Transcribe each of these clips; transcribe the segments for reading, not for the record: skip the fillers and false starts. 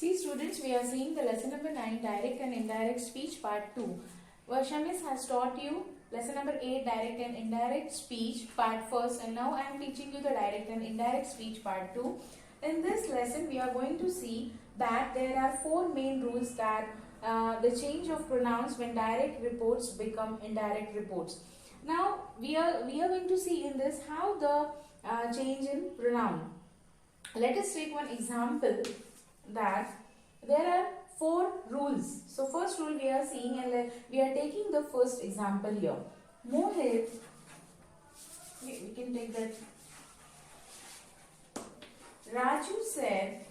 See students, we are seeing the lesson number 9, direct and indirect speech part 2. Varsha Miss has taught you lesson number 8, direct and indirect speech part 1st, and now I am teaching you the direct and indirect speech part 2. In this lesson, we are going to see that there are 4 main rules that the change of pronouns when direct reports become indirect reports. Now, we are going to see in this how the change in pronoun. Let us take one example that there are 4 rules. So first rule we are seeing, and we are taking the first example here. Mohit, we can take that. Raju said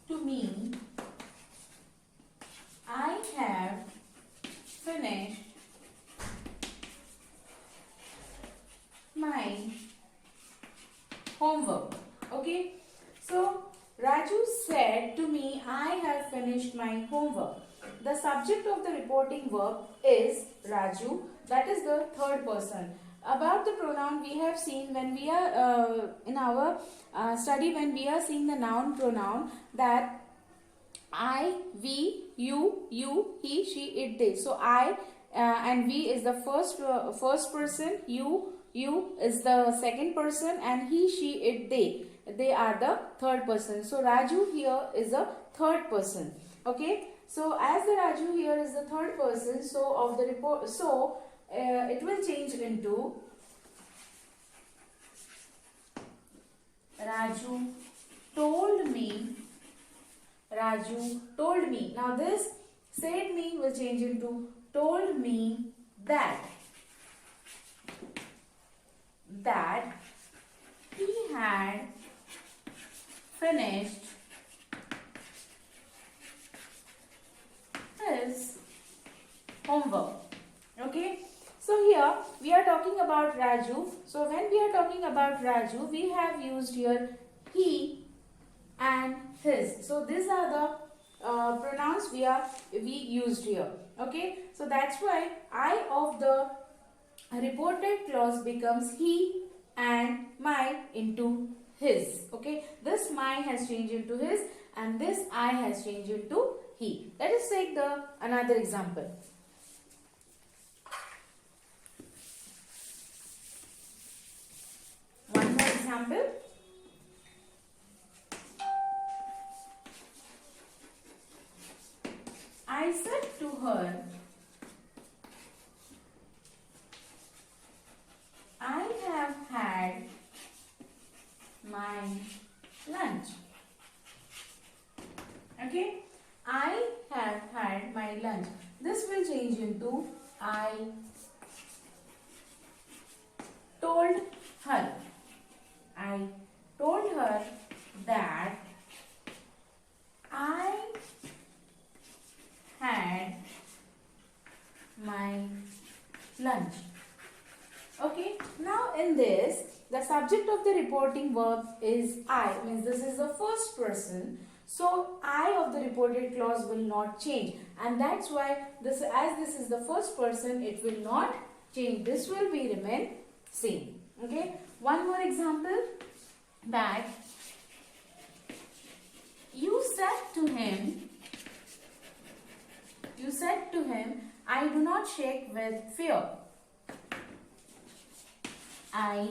to me, I have finished my homework. Okay. So, Raju said to me, I have finished my homework. The subject of the reporting verb is Raju. That is the third person. About the pronoun, we have seen when we are in our study, when we are seeing the noun pronoun, that I, we, you, he, she, it, they. So, I and we is the first person, you is the second person, and he, she, it, they are the third person. So Raju here is a third person. Okay. So as the Raju here is the third person, so of the report, so it will change into Raju told me. Raju told me. Now this said me will change into told me that he had finished his homework. Okay. So here we are talking about Raju. So when we are talking about Raju, we have used here he and his. So these are the pronouns we used here. Okay. So that's why I of the reported clause becomes he and my into his. Okay, this my has changed into his and this I has changed into he. Let us take the another example. One more example. I said to her, I have had my lunch. Okay, I have had my lunch. This will change into I told her. I told her that I had my lunch. Okay, now in this, the subject of the reporting verb is I, means this is the first person. So, I of the reported clause will not change, and that's why this, as this is the first person, it will not change. This will be remain same. Okay, one more example, that you said to him, I do not shake with fear. I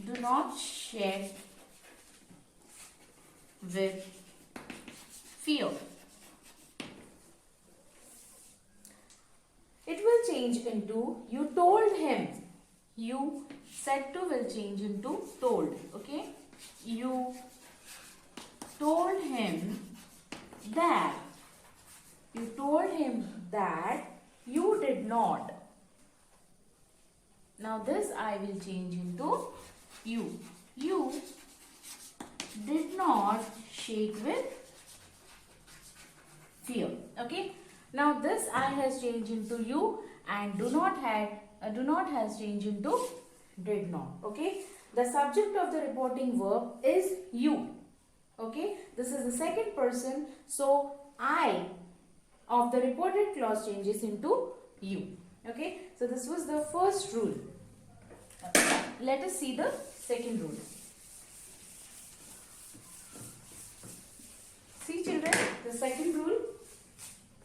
do not shake with fear. It will change into you told him. You said to will change into told. Okay. You told him that. You told him that you did not. Now this I will change into you. You did not shake with fear. Okay. Now this I has changed into you, and do not has changed into did not. Okay. The subject of the reporting verb is you. Okay. This is the second person. So I of the reported clause changes into you. Okay. So this was the first rule. Let us see the second rule. second rule,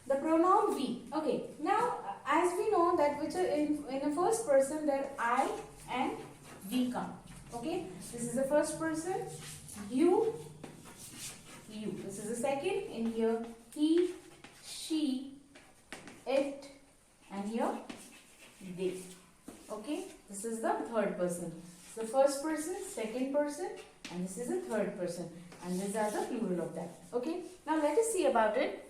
the pronoun we. Okay, now as we know that which are in the first person there I and we come. Okay, this is the first person, you. This is the second, in here he, she, it, and here they. Okay, this is the third person. The first person, second person, and this is the third person, and these are the plural of that. Okay, now let us see about it,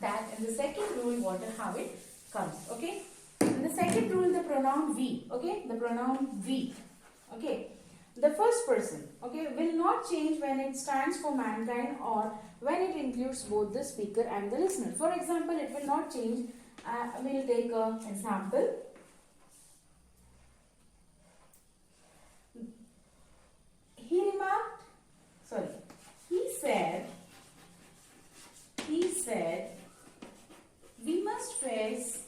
that in the second rule how it comes. Okay, in the second rule the pronoun we. Okay, the pronoun we. Okay, the first person, okay, will not change when it stands for mankind or when it includes both the speaker and the listener. For example, it will not change. We'll take an example. He said, we must face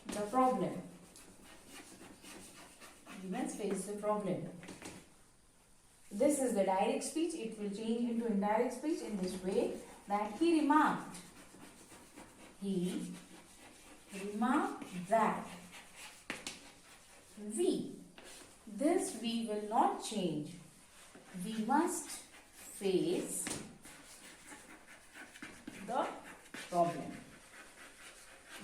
the problem. We must face the problem. This is the direct speech. It will change into indirect speech in this way, that he remarked that this we will not change. We must face the problem.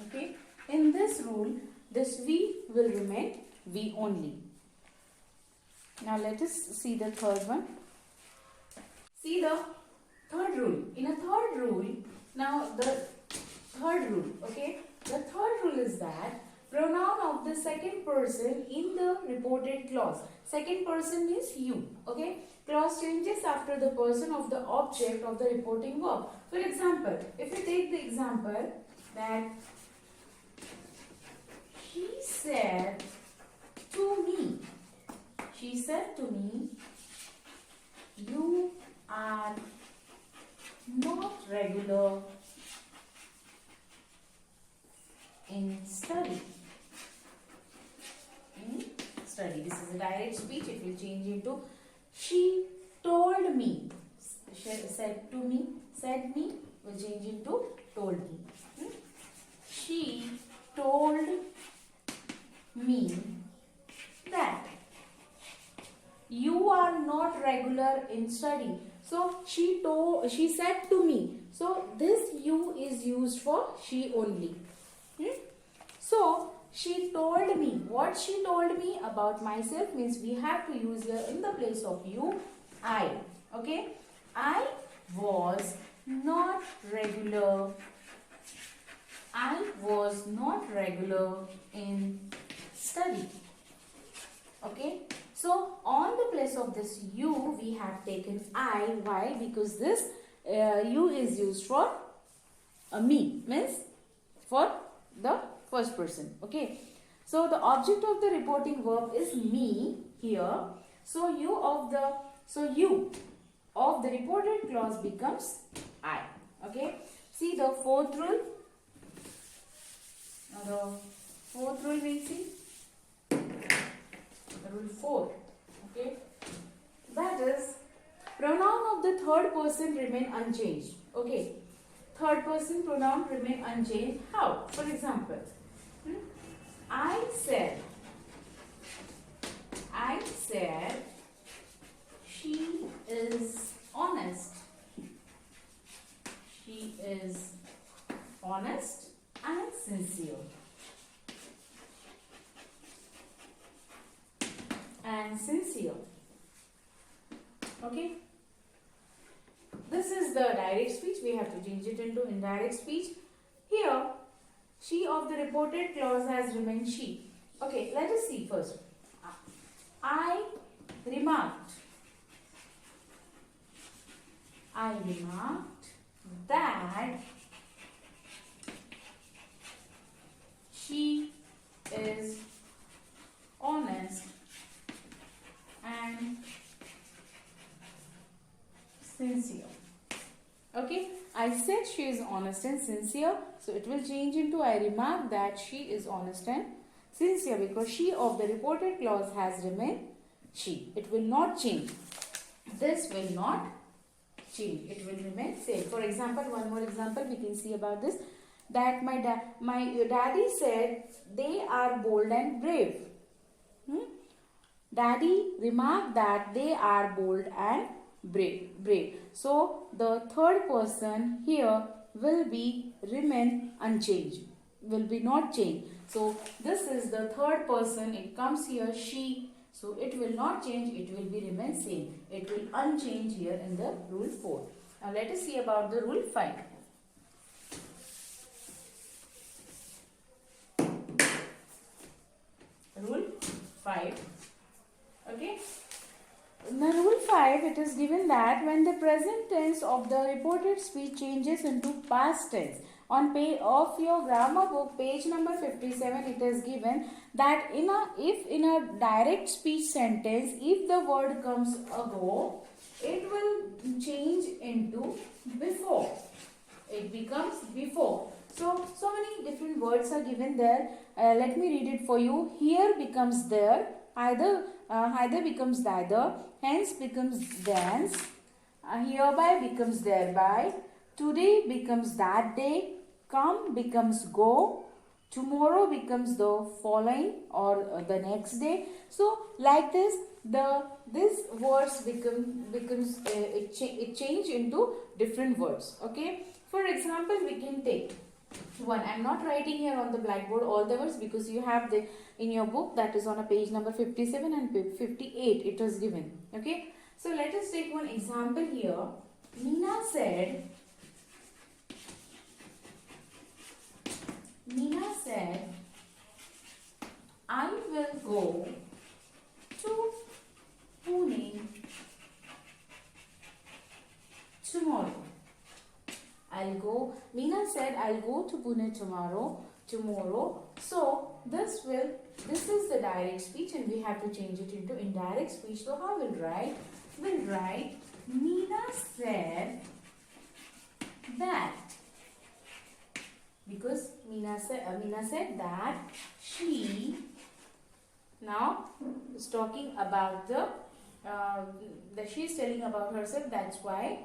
Okay. In this rule, this we will remain we only. Now let us see the third one. See the third rule. In a third rule, now the third rule, okay. The third rule is that pronoun of the second person in the reported clause. Second person means you, okay. Clause changes after the person of the object of the reporting verb. For example, if you take the example that she said to me, you are not regular in study. This is a direct speech. It will change into she told me. Said me will change into told me. She told me that you are not regular in study. So she said to me. So this you is used for she only. So she told me. What she told me about myself means we have to use here in the place of you, I. Okay. I was not regular. I was not regular in study. Okay. So on the place of this you, we have taken I. Why? Because this you is used for me, means for the first person. Okay. So the object of the reporting verb is me here. So you of the reported clause becomes I. Okay. See the fourth rule. Now the fourth rule we see. Rule 4. Okay. That is, pronoun of the third person remain unchanged. Okay. Third person pronoun remain unchanged. How? For example, I said she is honest. She is honest and sincere. Okay. This is the direct speech. We have to change it into indirect speech. Here, she of the reported clause has remained she. Okay, let us see first. I remarked that she is honest and sincere. Okay, I said she is honest and sincere, so it will change into I remark that she is honest and sincere, because she of the reported clause has remained she. It will not change. this will not change. It will remain same. For example, one more example we can see about this, that my daddy said they are bold and brave. Daddy remarked that they are bold and brave. So the third person here will be remain unchanged, will be not changed. So this is the third person. It comes here she. So it will not change. It will be remain same. It will unchanged here in the rule 4. Now let us see about the rule 5. Rule 5. Okay. In the rule 5, it is given that when the present tense of the reported speech changes into past tense, on page of your grammar book, page number 57, it is given that if in a direct speech sentence, if the word comes ago, it will change into before. It becomes before. So many different words are given there. Let me read it for you. Here becomes there. Either becomes neither. Hence becomes thence. Hereby becomes thereby. Today becomes that day. Come becomes go. Tomorrow becomes the following or the next day. So like this, this words becomes it change into different words. Okay. For example, we can take one. I am not writing here on the blackboard all the words because you have the in your book, that is on a page number 57 and 58 it was given. Okay. So let us take one example here. Meena said, I will go to Pune tomorrow. Meena said, I'll go to Pune tomorrow. So this is the direct speech and we have to change it into indirect speech. So how we'll write? We'll write, Meena said that. Because Meena said that she now is talking about that she is telling about herself. That's why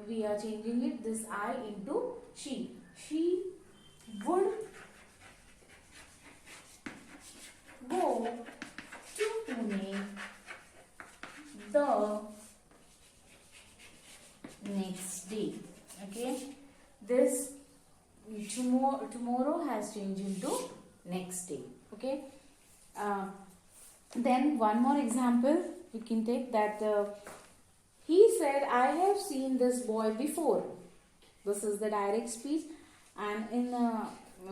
we are changing it, this I into she. She would go to Pune the next day. Okay. This tomorrow has changed into next day. Okay. Then one more example we can take, that he said, I have seen this boy before. This is the direct speech, and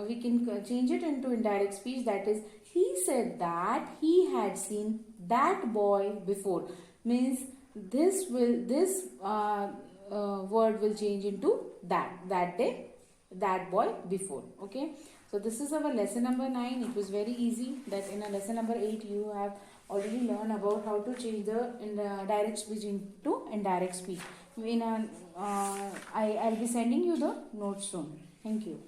we can change it into indirect speech, that is, he said that he had seen that boy before. Means this word will change into that day, that boy before. Okay. So this is our lesson number 9. It was very easy. That in a lesson number 8 you have already learned about how to change the direct speech into indirect speech. I'll be sending you the notes soon. Thank you.